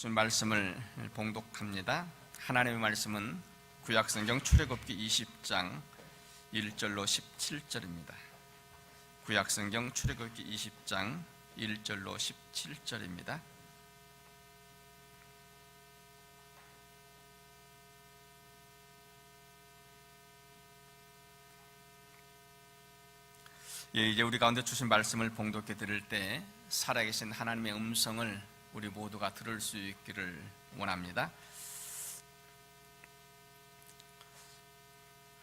주신 말씀을 봉독합니다. 하나님의 말씀은 구약성경 출애굽기 20장 1절로 17절입니다. 구약성경 출애굽기 20장 1절로 17절입니다. 이제 우리 가운데 주신 말씀을 봉독해 드릴 때 살아계신 하나님의 음성을 우리 모두가 들을 수 있기를 원합니다.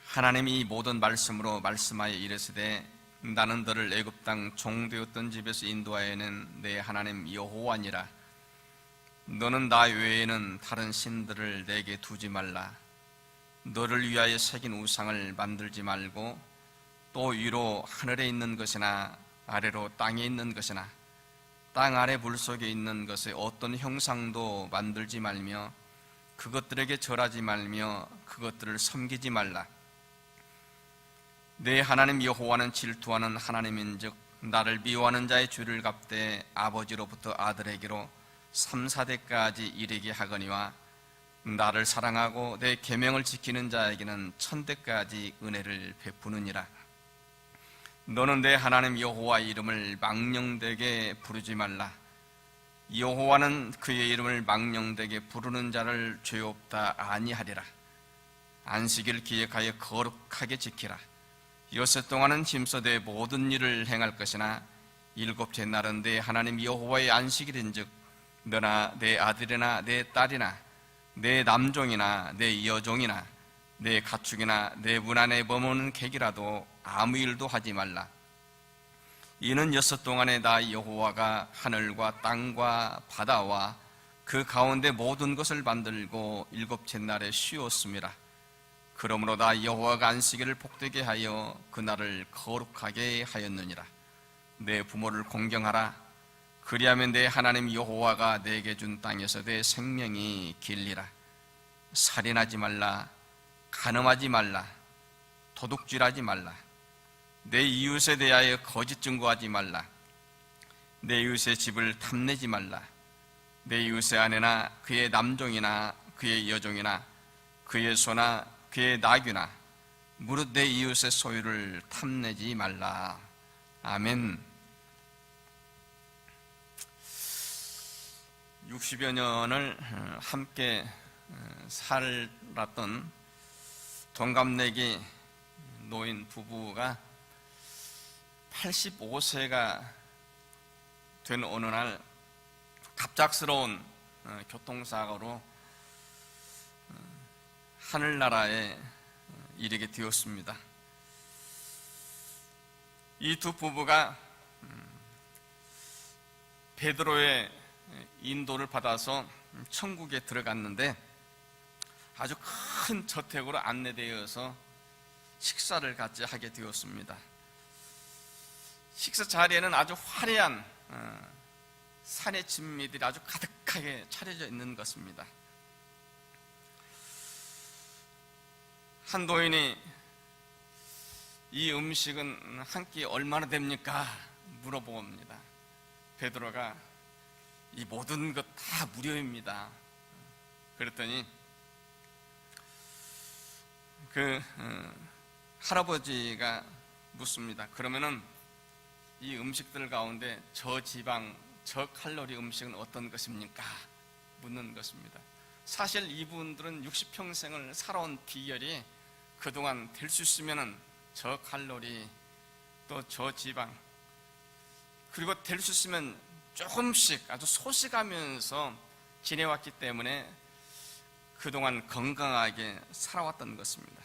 하나님이 이 모든 말씀으로 말씀하여 이르시되 나는 너를 애굽 땅 종되었던 집에서 인도하여낸 내 하나님 여호와니라. 너는 나 외에는 다른 신들을 내게 두지 말라. 너를 위하여 새긴 우상을 만들지 말고 또 위로 하늘에 있는 것이나 아래로 땅에 있는 것이나 땅 아래 물속에 있는 것의 어떤 형상도 만들지 말며 그것들에게 절하지 말며 그것들을 섬기지 말라. 내 하나님 여호와는 질투하는 하나님인즉 나를 미워하는 자의 죄를 갚되 아버지로부터 아들에게로 3, 4대까지 이르게 하거니와 나를 사랑하고 내 계명을 지키는 자에게는 1000대까지 은혜를 베푸느니라. 너는 내 하나님 여호와의 이름을 망령되게 부르지 말라. 여호와는 그의 이름을 망령되게 부르는 자를 죄 없다 아니하리라. 안식일을 기획하여 거룩하게 지키라. 여섯 동안은 힘써 내 모든 일을 행할 것이나 일곱째 날은 내 하나님 여호와의 안식일인즉 너나 내 아들이나 내 딸이나 내 남종이나 내 여종이나 내 가축이나 내 문 안에 머무는 객이라도 아무 일도 하지 말라. 이는 여섯 동안에 나 여호와가 하늘과 땅과 바다와 그 가운데 모든 것을 만들고 일곱째 날에 쉬었음이라. 그러므로 나 여호와가 안식일을 복되게 하여 그날을 거룩하게 하였느니라. 내 부모를 공경하라. 그리하면 내 하나님 여호와가 내게 준 땅에서 내 생명이 길리라. 살인하지 말라. 간음하지 말라. 도둑질하지 말라. 내 이웃에 대하여 거짓 증거하지 말라. 내 이웃의 집을 탐내지 말라. 내 이웃의 아내나 그의 남종이나 그의 여종이나 그의 소나 그의 나귀나 무릇 내 이웃의 소유를 탐내지 말라. 아멘. 60여 년을 함께 살았던 동갑내기 노인 부부가 85세가 된 어느 날 갑작스러운 교통사고로 하늘나라에 이르게 되었습니다. 이 두 부부가 베드로의 인도를 받아서 천국에 들어갔는데 아주 큰 저택으로 안내되어서 식사를 같이 하게 되었습니다. 식사 자리에는 아주 화려한 산의 진미들이 아주 가득하게 차려져 있는 것입니다. 한 노인이 이 음식은 한 끼 얼마나 됩니까? 물어봅니다. 베드로가 이 모든 것 다 무료입니다. 그랬더니 그 할아버지가 묻습니다. 그러면은 이 음식들 가운데 저지방, 저칼로리 음식은 어떤 것입니까? 묻는 것입니다. 사실 이분들은 60평생을 살아온 비결이 그동안 될 수 있으면은 저칼로리 또 저지방 그리고 될 수 있으면 조금씩 아주 소식하면서 지내왔기 때문에 그동안 건강하게 살아왔던 것입니다.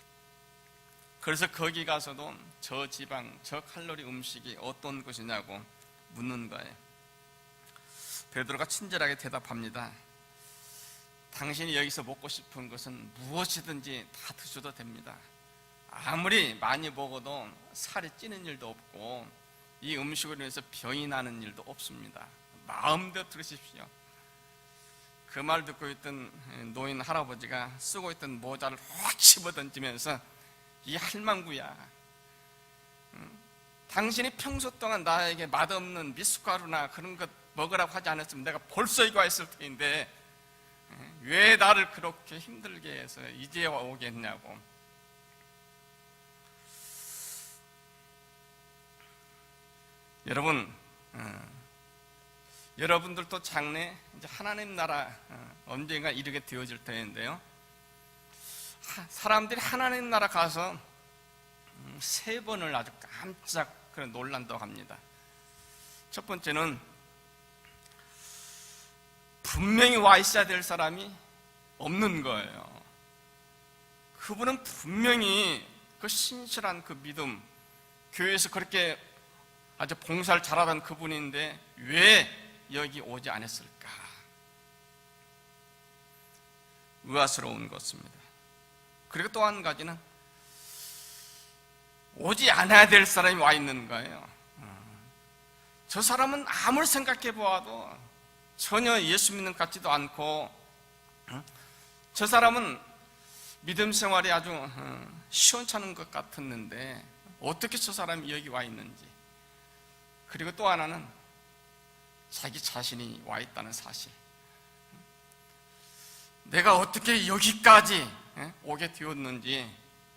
그래서 거기 가서도 저지방, 저칼로리 음식이 어떤 것이냐고 묻는 거예요. 베드로가 친절하게 대답합니다. 당신이 여기서 먹고 싶은 것은 무엇이든지 다 드셔도 됩니다. 아무리 많이 먹어도 살이 찌는 일도 없고 이 음식으로 인해서 병이 나는 일도 없습니다. 마음대로 들으십시오. 그 말 듣고 있던 노인 할아버지가 쓰고 있던 모자를 확 집어던지면서 이 할망구야, 당신이 평소 동안 나에게 맛없는 미숫가루나 그런 것 먹으라고 하지 않았으면 내가 벌써 이거 했을 텐데 왜 나를 그렇게 힘들게 해서 이제 오겠냐고. 여러분, 여러분들도 장래 이제 하나님 나라 언젠가 이르게 되어질 터인데요. 사람들이 하나님 나라 가서 3번을 아주 깜짝 놀란다고 합니다. 첫 번째는 분명히 와 있어야 될 사람이 없는 거예요. 그분은 분명히 그 신실한 그 믿음, 교회에서 그렇게 아주 봉사를 잘하던 그분인데 왜 여기 오지 않았을까? 의아스러운 것입니다. 그리고 또 한 가지는 오지 않아야 될 사람이 와 있는 거예요. 저 사람은 아무리 생각해 보아도 전혀 예수 믿는 것 같지도 않고, 저 사람은 믿음 생활이 아주 시원찮은 것 같았는데 어떻게 저 사람이 여기 와 있는지. 그리고 또 하나는 자기 자신이 와 있다는 사실. 내가 어떻게 여기까지 오게 되었는지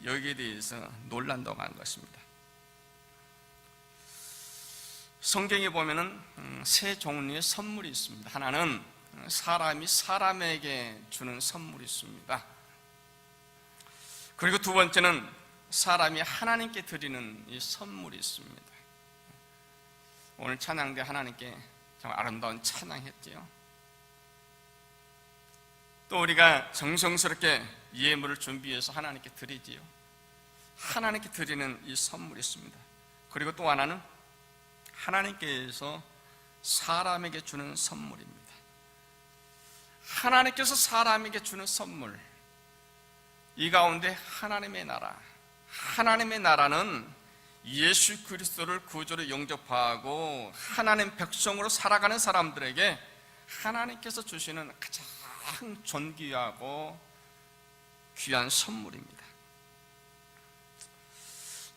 여기에 대해서 놀란다고 하는 것입니다. 성경에 보면은 3 종류의 선물이 있습니다. 하나는 사람이 사람에게 주는 선물이 있습니다. 그리고 두 번째는 사람이 하나님께 드리는 이 선물이 있습니다. 오늘 찬양대 하나님께 정말 아름다운 찬양했지요. 또 우리가 정성스럽게 예물을 준비해서 하나님께 드리지요. 하나님께 드리는 이 선물이 있습니다. 그리고 또 하나는 하나님께서 사람에게 주는 선물입니다. 하나님께서 사람에게 주는 선물, 이 가운데 하나님의 나라, 하나님의 나라는 예수 그리스도를 구주로 영접하고 하나님 백성으로 살아가는 사람들에게 하나님께서 주시는 가장 존귀하고 귀한 선물입니다.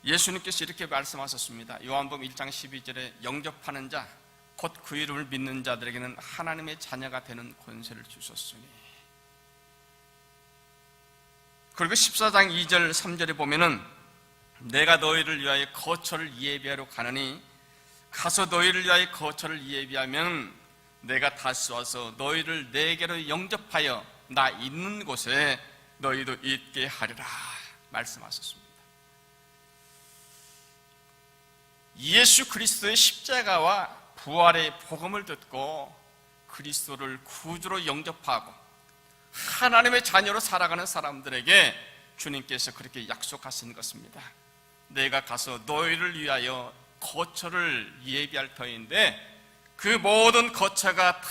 예수님께서 이렇게 말씀하셨습니다. 요한복음 1장 12절에 영접하는 자, 곧 그 이름을 믿는 자들에게는 하나님의 자녀가 되는 권세를 주셨으니. 그리고 14장 2절 3절에 보면은 내가 너희를 위하여 거처를 예비하러 가느니 가서 너희를 위하여 거처를 예비하면 내가 다시 와서 너희를 내게로 영접하여 나 있는 곳에 너희도 있게 하리라 말씀하셨습니다. 예수 그리스도의 십자가와 부활의 복음을 듣고 그리스도를 구주로 영접하고 하나님의 자녀로 살아가는 사람들에게 주님께서 그렇게 약속하신 것입니다. 내가 가서 너희를 위하여 거처를 예비할 터인데 그 모든 거처가 다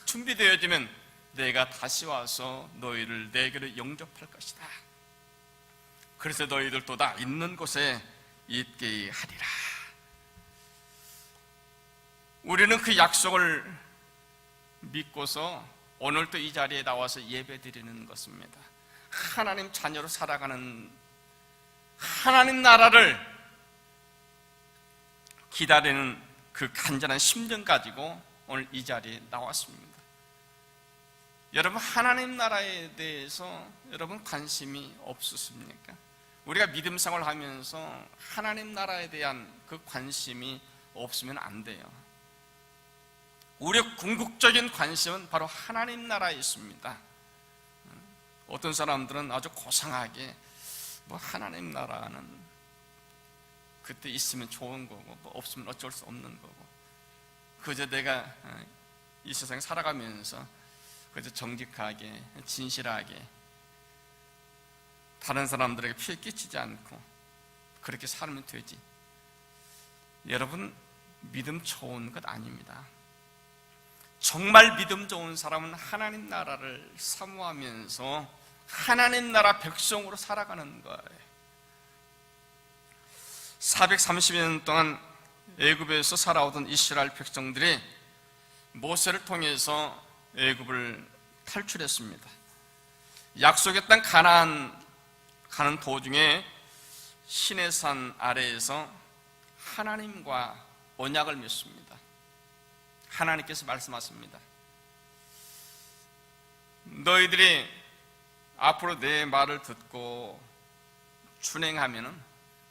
준비되어지면 내가 다시 와서 너희를 내게로 영접할 것이다. 그래서 너희들도 다 있는 곳에 있게 하리라. 우리는 그 약속을 믿고서 오늘도 이 자리에 나와서 예배드리는 것입니다. 하나님 자녀로 살아가는 하나님 나라를 기다리는 그 간절한 심정 가지고 오늘 이 자리에 나왔습니다. 여러분, 하나님 나라에 대해서 여러분 관심이 없으십니까? 우리가 믿음 생활을 하면서 하나님 나라에 대한 그 관심이 없으면 안 돼요. 우리의 궁극적인 관심은 바로 하나님 나라에 있습니다. 어떤 사람들은 아주 고상하게 뭐 하나님 나라는 그때 있으면 좋은 거고 뭐 없으면 어쩔 수 없는 거고, 그저 내가 이 세상에 살아가면서 그저 정직하게 진실하게 다른 사람들에게 피해 끼치지 않고 그렇게 살면 되지. 여러분, 믿음 좋은 것 아닙니다. 정말 믿음 좋은 사람은 하나님 나라를 사모하면서 하나님 나라 백성으로 살아가는 거예요. 430여 년 동안 애굽에서 살아오던 이스라엘 백성들이 모세를 통해서 애굽을 탈출했습니다. 약속의 땅 가나안 가는 도중에 시내산 아래에서 하나님과 언약을 맺습니다. 하나님께서 말씀하십니다. 너희들이 앞으로 내 말을 듣고 준행하면은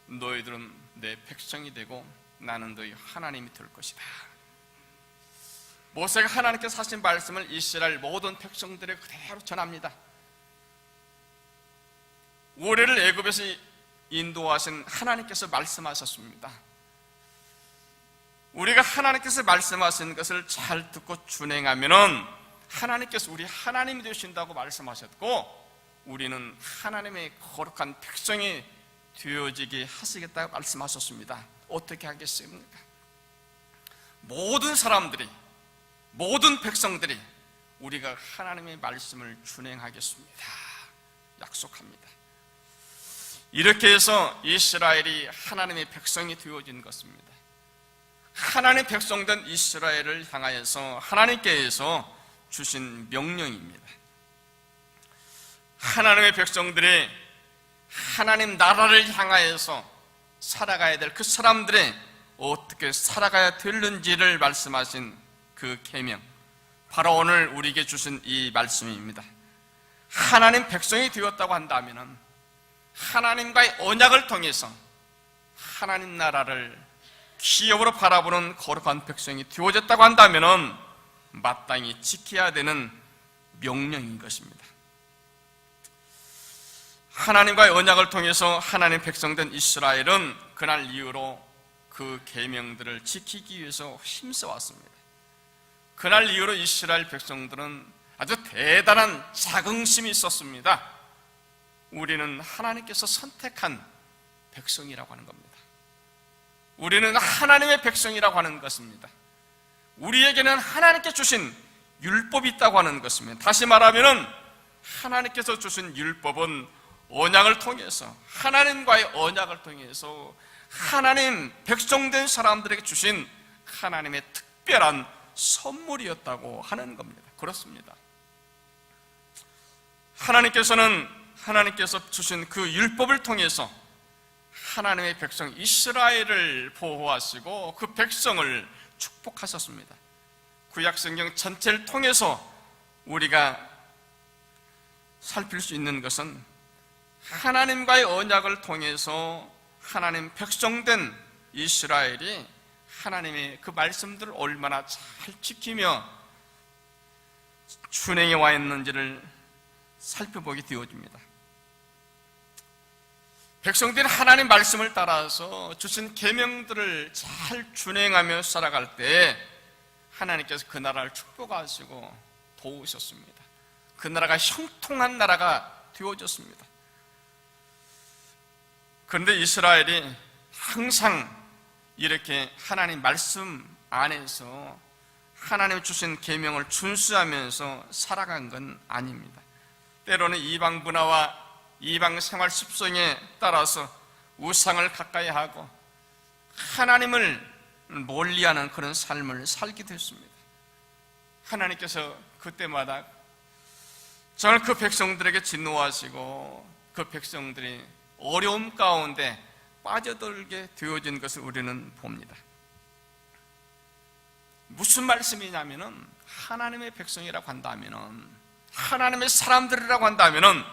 너희들은 내 백성이 되고 나는 너희 하나님이 될 것이다. 모세가 하나님께서 하신 말씀을 이스라엘 모든 백성들에게 그대로 전합니다. 우리를 애굽에서 인도하신 하나님께서 말씀하셨습니다. 우리가 하나님께서 말씀하신 것을 잘 듣고 준행하면은 하나님께서 우리 하나님이 되신다고 말씀하셨고, 우리는 하나님의 거룩한 백성이 되어지게 하시겠다고 말씀하셨습니다. 어떻게 하겠습니까? 모든 사람들이, 모든 백성들이 우리가 하나님의 말씀을 준행하겠습니다. 약속합니다. 이렇게 해서 이스라엘이 하나님의 백성이 되어진 것입니다. 하나님의 백성된 이스라엘을 향하여서 하나님께서 주신 명령입니다. 하나님의 백성들이 하나님 나라를 향하여서 살아가야 될 그 사람들이 어떻게 살아가야 되는지를 말씀하신 그 계명, 바로 오늘 우리에게 주신 이 말씀입니다. 하나님 백성이 되었다고 한다면 하나님과의 언약을 통해서 하나님 나라를 기업으로 바라보는 거룩한 백성이 되어졌다고 한다면 마땅히 지켜야 되는 명령인 것입니다. 하나님과의 언약을 통해서 하나님 백성된 이스라엘은 그날 이후로 그 계명들을 지키기 위해서 힘써왔습니다. 그날 이후로 이스라엘 백성들은 아주 대단한 자긍심이 있었습니다. 우리는 하나님께서 선택한 백성이라고 하는 겁니다. 우리는 하나님의 백성이라고 하는 것입니다. 우리에게는 하나님께 주신 율법이 있다고 하는 것입니다. 다시 말하면 하나님께서 주신 율법은 언약을 통해서, 하나님과의 언약을 통해서 하나님 백성된 사람들에게 주신 하나님의 특별한 선물이었다고 하는 겁니다. 그렇습니다. 하나님께서 주신 그 율법을 통해서 하나님의 백성 이스라엘을 보호하시고 그 백성을 축복하셨습니다. 구약성경 전체를 통해서 우리가 살필 수 있는 것은 하나님과의 언약을 통해서 하나님 백성된 이스라엘이 하나님의 그 말씀들을 얼마나 잘 지키며 준행해 와 있는지를 살펴보게 되어집니다. 백성들이 하나님 말씀을 따라서 주신 계명들을 잘 준행하며 살아갈 때 하나님께서 그 나라를 축복하시고 도우셨습니다. 그 나라가 형통한 나라가 되어졌습니다. 그런데 이스라엘이 항상 이렇게 하나님 말씀 안에서 하나님 주신 계명을 준수하면서 살아간 건 아닙니다. 때로는 이방 문화와 이방 생활 습성에 따라서 우상을 가까이 하고 하나님을 멀리하는 그런 삶을 살게 됐습니다. 하나님께서 그때마다 정말 그 백성들에게 진노하시고 그 백성들이 어려움 가운데 빠져들게 되어진 것을 우리는 봅니다. 무슨 말씀이냐면은 하나님의 백성이라고 한다면은, 하나님의 사람들이라고 한다면은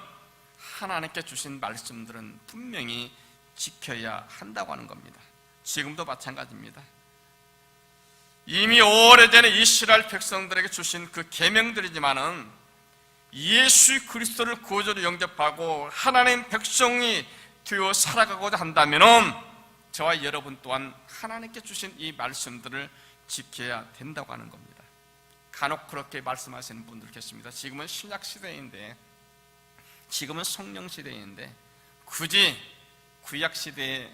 하나님께 주신 말씀들은 분명히 지켜야 한다고 하는 겁니다. 지금도 마찬가지입니다. 이미 오래전에 이스라엘 백성들에게 주신 그 계명들이지만은 예수 그리스도를 구주로 영접하고 하나님 백성이 되어 살아가고자 한다면은 저와 여러분 또한 하나님께 주신 이 말씀들을 지켜야 된다고 하는 겁니다. 간혹 그렇게 말씀하시는 분들 계십니다. 지금은 신약 시대인데, 지금은 성령 시대인데 굳이 구약 시대에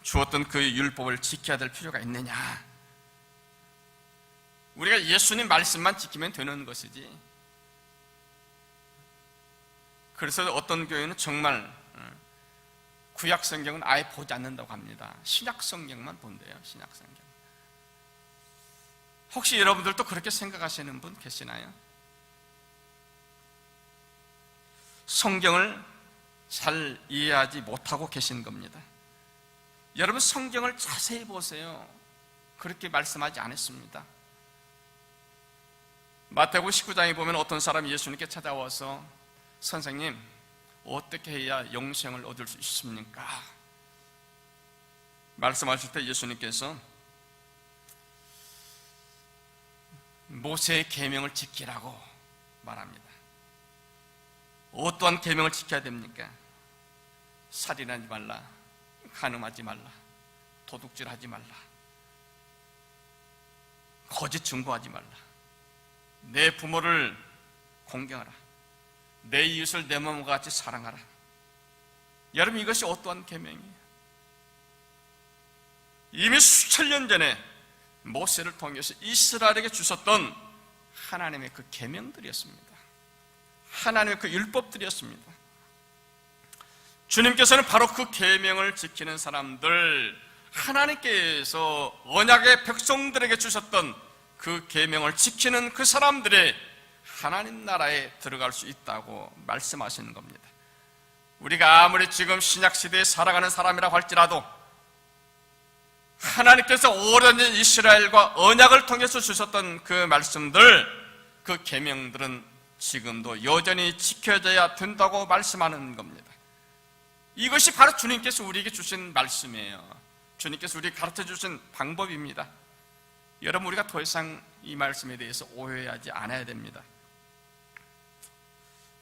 주었던 그 율법을 지켜야 될 필요가 있느냐? 우리가 예수님 말씀만 지키면 되는 것이지. 그래서 어떤 교회는 정말 구약 성경은 아예 보지 않는다고 합니다. 신약 성경만 본대요. 신약 성경. 혹시 여러분들도 그렇게 생각하시는 분 계시나요? 성경을 잘 이해하지 못하고 계신 겁니다. 여러분 성경을 자세히 보세요. 그렇게 말씀하지 않았습니다. 마태복음 19장에 보면 어떤 사람이 예수님께 찾아와서 선생님, 어떻게 해야 영생을 얻을 수 있습니까? 말씀하실 때 예수님께서 모세의 계명을 지키라고 말합니다. 어떠한 계명을 지켜야 됩니까? 살인하지 말라, 간음하지 말라, 도둑질하지 말라, 거짓 증거하지 말라, 내 부모를 공경하라, 내 이웃을 내 몸과 같이 사랑하라. 여러분, 이것이 어떠한 계명이에요? 이미 수천 년 전에 모세를 통해서 이스라엘에게 주셨던 하나님의 그 계명들이었습니다. 하나님의 그 율법들이었습니다. 주님께서는 바로 그 계명을 지키는 사람들, 하나님께서 언약의 백성들에게 주셨던 그 계명을 지키는 그 사람들의 하나님 나라에 들어갈 수 있다고 말씀하시는 겁니다. 우리가 아무리 지금 신약시대에 살아가는 사람이라고 할지라도 하나님께서 오래된 이스라엘과 언약을 통해서 주셨던 그 말씀들, 그 계명들은 지금도 여전히 지켜져야 된다고 말씀하는 겁니다. 이것이 바로 주님께서 우리에게 주신 말씀이에요. 주님께서 우리에게 가르쳐 주신 방법입니다. 여러분, 우리가 더 이상 이 말씀에 대해서 오해하지 않아야 됩니다.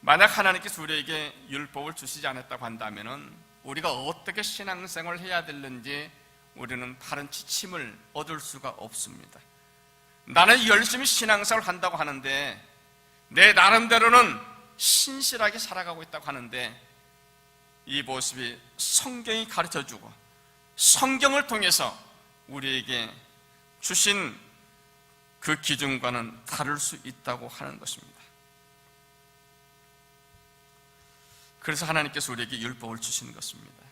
만약 하나님께서 우리에게 율법을 주시지 않았다고 한다면 우리가 어떻게 신앙생활을 해야 되는지 우리는 바른 지침을 얻을 수가 없습니다. 나는 열심히 신앙생활을 한다고 하는데, 내 나름대로는 신실하게 살아가고 있다고 하는데, 이 모습이 성경이 가르쳐주고 성경을 통해서 우리에게 주신 그 기준과는 다를 수 있다고 하는 것입니다. 그래서 하나님께서 우리에게 율법을 주신 것입니다.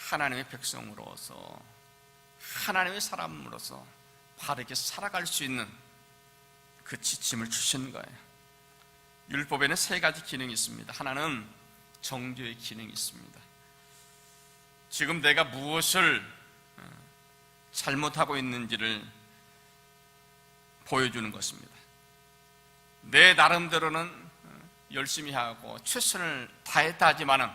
하나님의 백성으로서, 하나님의 사람으로서 바르게 살아갈 수 있는 그 지침을 주신 거예요. 율법에는 세 가지 기능이 있습니다. 하나는 정죄의 기능이 있습니다. 지금 내가 무엇을 잘못하고 있는지를 보여주는 것입니다. 내 나름대로는 열심히 하고 최선을 다했다 하지만은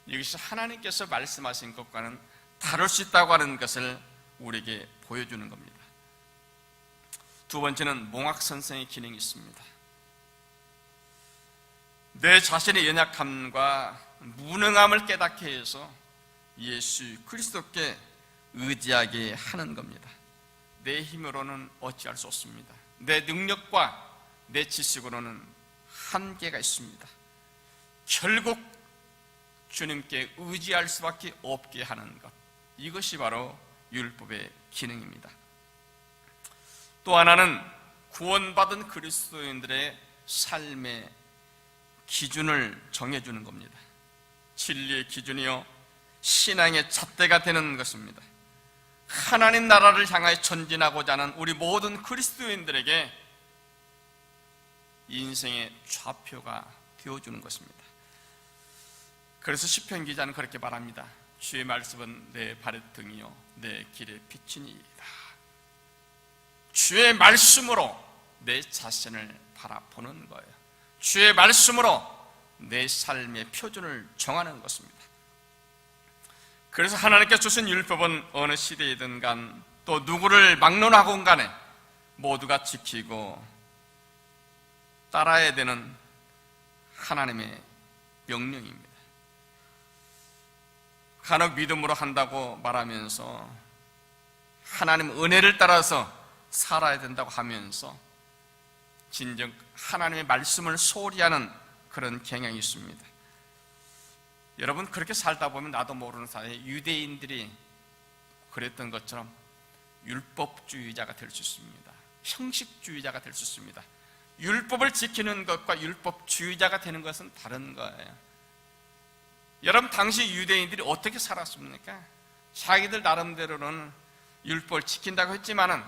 이것이 하나님께서 말씀하신 것과는 다를 수 있다고 하는 것을 우리에게 보여주는 겁니다. 두 번째는 몽학선생의 기능이 있습니다. 내 자신의 연약함과 무능함을 깨닫게 해서 예수 그리스도께 의지하게 하는 겁니다. 내 힘으로는 어찌할 수 없습니다. 내 능력과 내 지식으로는 한계가 있습니다. 결국 주님께 의지할 수밖에 없게 하는 것, 이것이 바로 율법의 기능입니다. 또 하나는 구원받은 그리스도인들의 삶의 기준을 정해주는 겁니다. 진리의 기준이요 신앙의 잣대가 되는 것입니다. 하나님 나라를 향하여 전진하고자 하는 우리 모든 그리스도인들에게 인생의 좌표가 되어주는 것입니다. 그래서 시편 기자는 그렇게 말합니다. 주의 말씀은 내 발의 등이요 내 길의 빛이니이다. 주의 말씀으로 내 자신을 바라보는 거예요. 주의 말씀으로 내 삶의 표준을 정하는 것입니다. 그래서 하나님께서 주신 율법은 어느 시대이든 간, 또 누구를 막론하건 간에 모두가 지키고 따라야 되는 하나님의 명령입니다. 간혹 믿음으로 한다고 말하면서 하나님 은혜를 따라서 살아야 된다고 하면서 진정 하나님의 말씀을 소홀히 하는 그런 경향이 있습니다. 여러분, 그렇게 살다 보면 나도 모르는 사이에 유대인들이 그랬던 것처럼 율법주의자가 될 수 있습니다. 형식주의자가 될 수 있습니다. 율법을 지키는 것과 율법주의자가 되는 것은 다른 거예요. 여러분, 당시 유대인들이 어떻게 살았습니까? 자기들 나름대로는 율법을 지킨다고 했지만은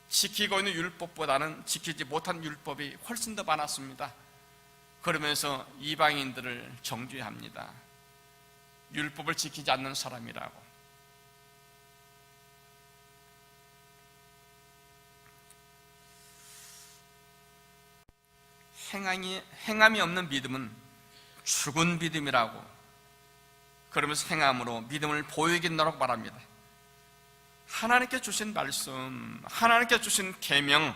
지키고 있는 율법보다는 지키지 못한 율법이 훨씬 더 많았습니다. 그러면서 이방인들을 정죄합니다. 율법을 지키지 않는 사람이라고. 행함이 없는 믿음은 죽은 믿음이라고, 그러면서 행함으로 믿음을 보이겠노라고 말합니다. 하나님께 주신 말씀, 하나님께 주신 계명,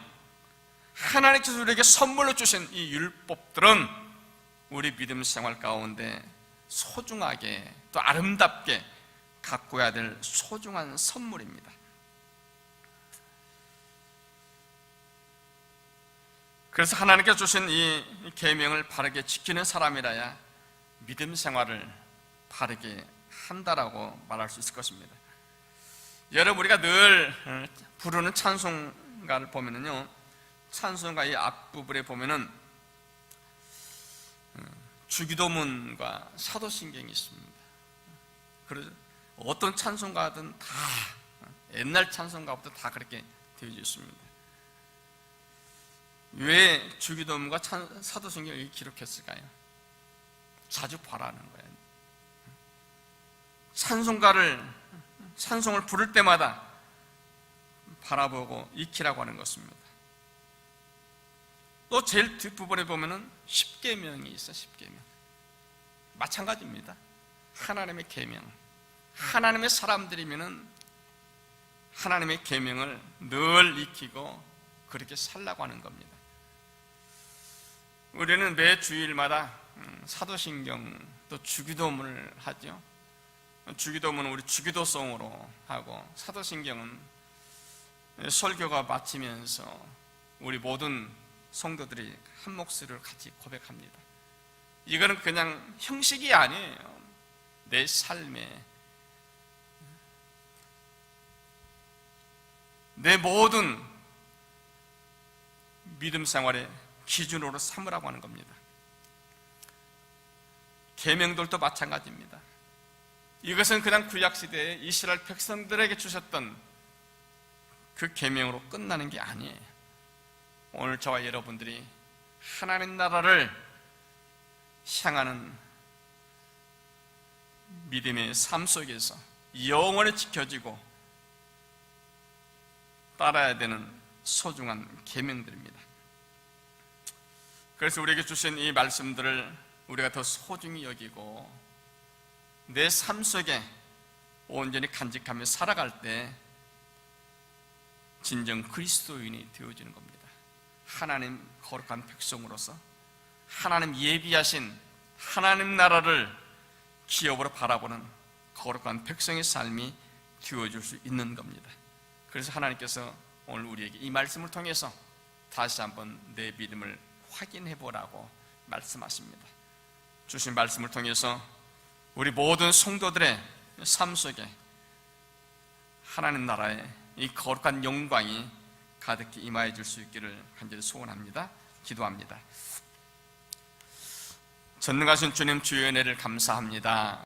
하나님께서 우리에게 선물로 주신 이 율법들은 우리 믿음 생활 가운데 소중하게 또 아름답게 가꿔야 될 소중한 선물입니다. 그래서 하나님께서 주신 이 계명을 바르게 지키는 사람이라야 믿음 생활을 바르게 한다라고 말할 수 있을 것입니다. 여러분, 우리가 늘 부르는 찬송가를 보면은요, 찬송가의 앞부분에 보면은 주기도문과 사도신경이 있습니다. 그래서 어떤 찬송가든 다 옛날 찬송가부터 다 그렇게 되어 있습니다. 왜 주기도문과 사도신경을 기록했을까요? 자주 봐라는 거예요. 찬송을 부를 때마다 바라보고 익히라고 하는 것입니다. 또 제일 뒷부분에 보면은 십계명이 있어요. 십계명. 마찬가지입니다. 하나님의 계명. 하나님의 사람들이면은 하나님의 계명을 늘 익히고 그렇게 살라고 하는 겁니다. 우리는 매 주일마다 사도신경 또 주기도문을 하죠. 주기도문은 우리 주기도송으로 하고, 사도신경은 설교가 마치면서 우리 모든 성도들이 한 목소리를 같이 고백합니다. 이거는 그냥 형식이 아니에요. 내 삶에, 내 모든 믿음 생활의 기준으로 삼으라고 하는 겁니다. 계명들도 마찬가지입니다. 이것은 그냥 구약시대에 이스라엘 백성들에게 주셨던 그 계명으로 끝나는 게 아니에요. 오늘 저와 여러분들이 하나님 나라를 향하는 믿음의 삶 속에서 영원히 지켜지고 따라야 되는 소중한 계명들입니다. 그래서 우리에게 주신 이 말씀들을 우리가 더 소중히 여기고 내 삶 속에 온전히 간직하며 살아갈 때 진정 그리스도인이 되어지는 겁니다. 하나님 거룩한 백성으로서 하나님 예비하신 하나님 나라를 기업으로 바라보는 거룩한 백성의 삶이 되어줄 수 있는 겁니다. 그래서 하나님께서 오늘 우리에게 이 말씀을 통해서 다시 한번 내 믿음을 확인해 보라고 말씀하십니다. 주신 말씀을 통해서 우리 모든 성도들의 삶 속에 하나님 나라의 이 거룩한 영광이 가득히 임하여 줄 수 있기를 간절히 소원합니다. 기도합니다. 전능하신 주님, 주의 은혜를 감사합니다.